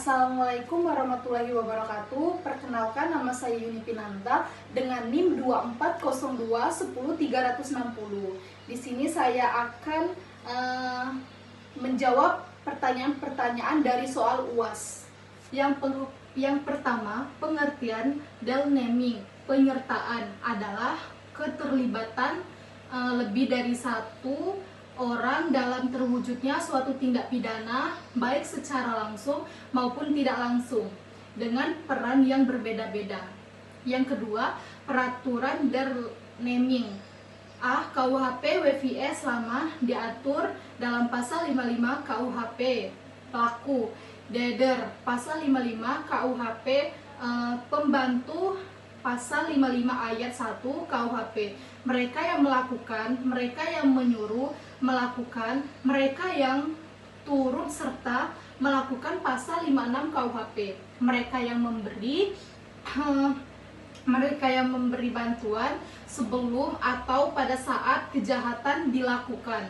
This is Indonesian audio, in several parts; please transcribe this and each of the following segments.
Assalamualaikum warahmatullahi wabarakatuh. Perkenalkan, nama saya Yuni Pinanta dengan NIM 2402100360. Di sini saya akan menjawab pertanyaan-pertanyaan dari soal UAS. Yang pertama, pengertian del naming. Penyertaan adalah keterlibatan lebih dari satu orang dalam terwujudnya suatu tindak pidana, baik secara langsung maupun tidak langsung, dengan peran yang berbeda-beda. Yang kedua, peraturan der naming. KUHP WVS lama diatur dalam pasal 55 KUHP pelaku. Deder pasal 55 KUHP pembantu pasal 55 ayat 1 KUHP. Mereka yang melakukan, mereka yang menyuruh melakukan, mereka yang turut serta melakukan pasal 56 KUHP. Mereka yang memberi bantuan sebelum atau pada saat kejahatan dilakukan.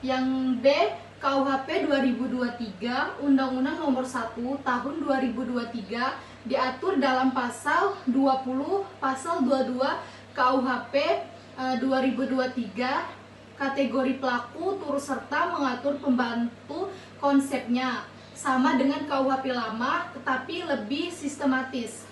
Yang B, KUHP 2023, Undang-Undang Nomor 1 Tahun 2023 diatur dalam pasal 20, pasal 22 KUHP 2023, kategori pelaku turut serta mengatur pembantu. Konsepnya sama dengan KUHP lama tetapi lebih sistematis.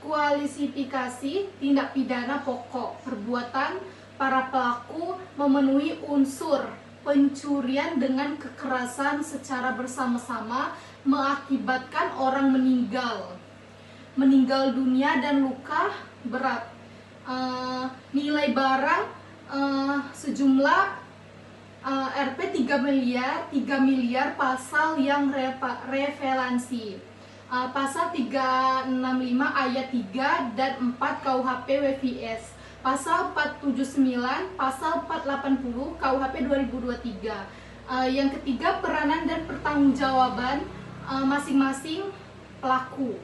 Kualifikasi tindak pidana pokok. Perbuatan para pelaku memenuhi unsur pencurian dengan kekerasan secara bersama-sama mengakibatkan orang meninggal dunia dan luka berat. Nilai barang sejumlah Rp 3 miliar pasal yang referensi. Pasal 365 ayat 3 dan 4 KUHP WVS. Pasal 479, pasal 480 KUHP 2023. Yang ketiga, peranan dan pertanggungjawaban masing-masing pelaku.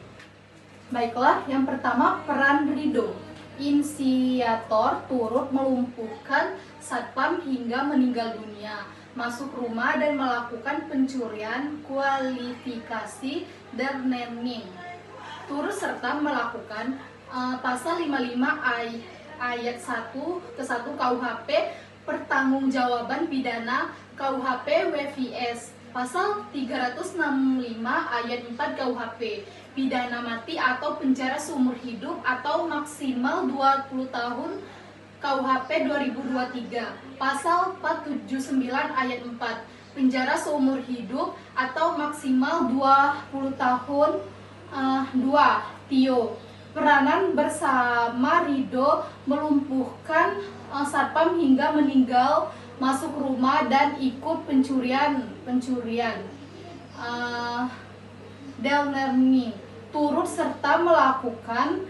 Baiklah, yang pertama, peran Rido. Inisiator turut melumpuhkan satpam hingga meninggal dunia, masuk rumah dan melakukan pencurian. Kualifikasi der naming. Turut serta melakukan pasal 55 ayat 1 ke 1 KUHP pertanggungjawaban pidana KUHP WVS. Pasal 365 ayat 4 KUHP pidana mati atau penjara seumur hidup atau maksimal 20 tahun KUHP 2023. Pasal 479 ayat 4 penjara seumur hidup atau maksimal 20 tahun. 2. Tio peranan bersama Rido melumpuhkan satpam hingga meninggal, masuk rumah dan ikut pencurian. Del naming turut serta melakukan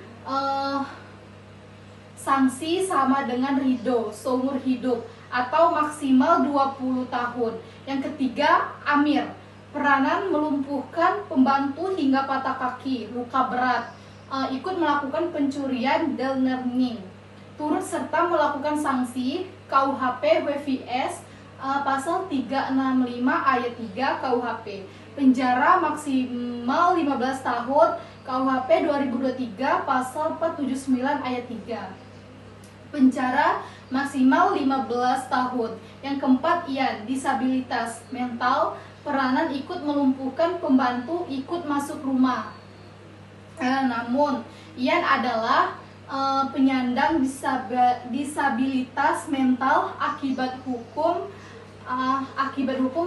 sanksi sama dengan Rido, seumur hidup atau maksimal 20 tahun. Yang ketiga, Amir peranan melumpuhkan pembantu hingga patah kaki, luka berat, ikut melakukan pencurian. Del naming turut serta melakukan sanksi KUHP WVS pasal 365 ayat 3 KUHP penjara maksimal 15 tahun KUHP 2023 pasal 479 ayat 3 penjara maksimal 15 tahun. Yang keempat, Ian disabilitas mental peranan ikut melumpuhkan pembantu, ikut masuk rumah. Namun Ian adalah penyandang disabilitas mental akibat hukum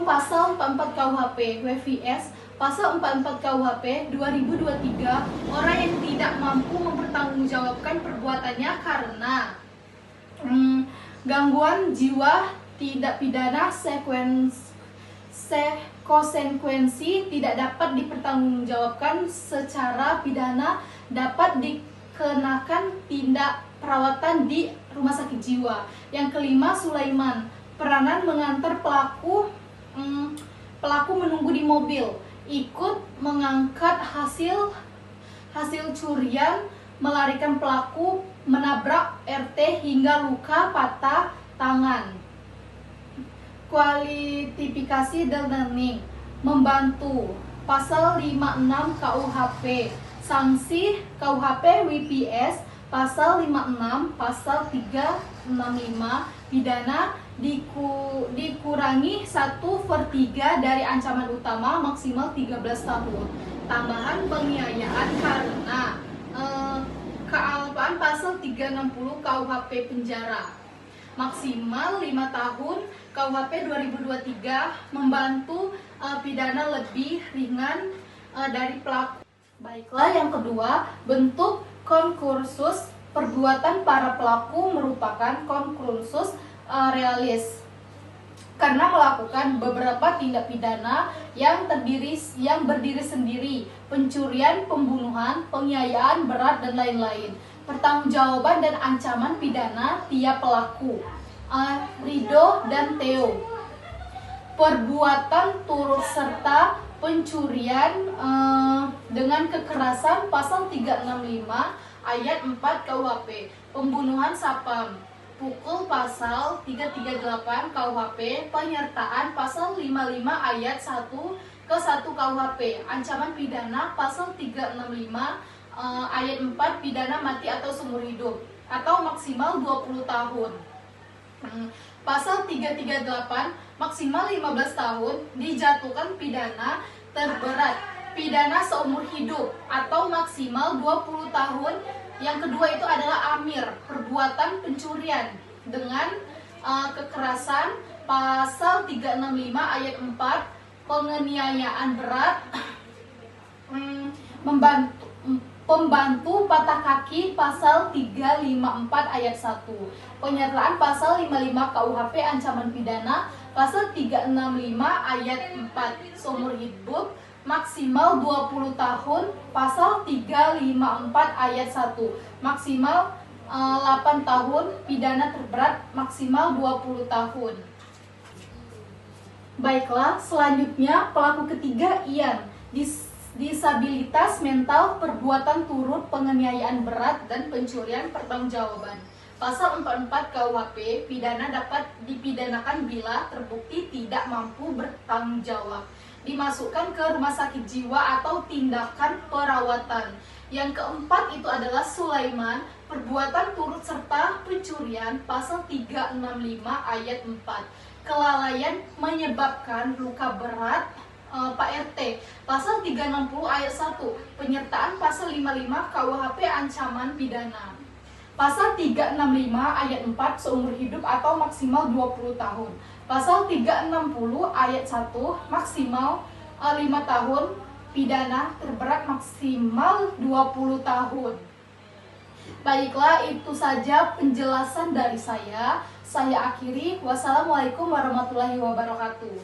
pasal 44 KUHP WVS, pasal 44 KUHP 2023, orang yang tidak mampu mempertanggungjawabkan perbuatannya karena gangguan jiwa, tidak pidana konsekuensi tidak dapat dipertanggungjawabkan secara pidana, dapat dikenakan tindak perawatan di rumah sakit jiwa. Yang kelima, Sulaiman peranan mengantar pelaku menunggu di mobil, ikut mengangkat hasil curian, melarikan pelaku, menabrak RT hingga luka patah tangan. Kualifikasi del naming membantu. Pasal 56 KUHP. Sanksi KUHP WPS pasal 56, pasal 365 pidana dikurangi 1/3 dari ancaman utama maksimal 13 tahun. Tambahan penganiayaan karena kealpaan pasal 360 KUHP penjara maksimal 5 tahun. KUHP 2023 membantu pidana lebih ringan dari pelaku. Baiklah, yang kedua, bentuk konkursus perbuatan para pelaku merupakan konkursus realis karena melakukan beberapa tindak pidana yang berdiri sendiri, pencurian, pembunuhan, penganiayaan berat dan lain-lain. Pertanggungjawaban dan ancaman pidana tiap pelaku. Rido dan Theo. Perbuatan turut serta pencurian dengan kekerasan pasal 365 ayat 4 KUHP. Pembunuhan sapam, pukul pasal 338 KUHP. Penyertaan pasal 55 ayat 1 ke 1 KUHP. Ancaman pidana pasal 365 ayat 4 pidana mati atau seumur hidup atau maksimal 20 tahun. Pasal 338 maksimal 15 tahun dijatuhkan pidana terberat, pidana seumur hidup atau maksimal 20 tahun. Yang kedua itu adalah amir, perbuatan pencurian dengan kekerasan pasal 365 ayat 4, penganiayaan berat, pembantu patah kaki pasal 354 ayat 1, penyertaan pasal 55 KUHP ancaman pidana pasal 365 ayat 4, seumur hidup maksimal 20 tahun pasal 354 ayat 1, maksimal 8 tahun, pidana terberat maksimal 20 tahun. Baiklah, selanjutnya pelaku ketiga Ian, disabilitas mental, perbuatan turut penganiayaan berat dan pencurian pertanggungjawaban. Pasal 44 KUHP, pidana dapat dipidanakan bila terbukti tidak mampu bertanggung jawab, dimasukkan ke rumah sakit jiwa atau tindakan perawatan. Yang keempat itu adalah Sulaiman, perbuatan turut serta pencurian pasal 365 ayat 4, kelalaian menyebabkan luka berat Pak RT pasal 360 ayat 1, penyertaan pasal 55 KUHP ancaman pidana. Pasal 365 ayat 4 seumur hidup atau maksimal 20 tahun. Pasal 360 ayat 1 maksimal 5 tahun, pidana terberat maksimal 20 tahun. Baiklah, itu saja penjelasan dari saya. Saya akhiri. Wassalamualaikum warahmatullahi wabarakatuh.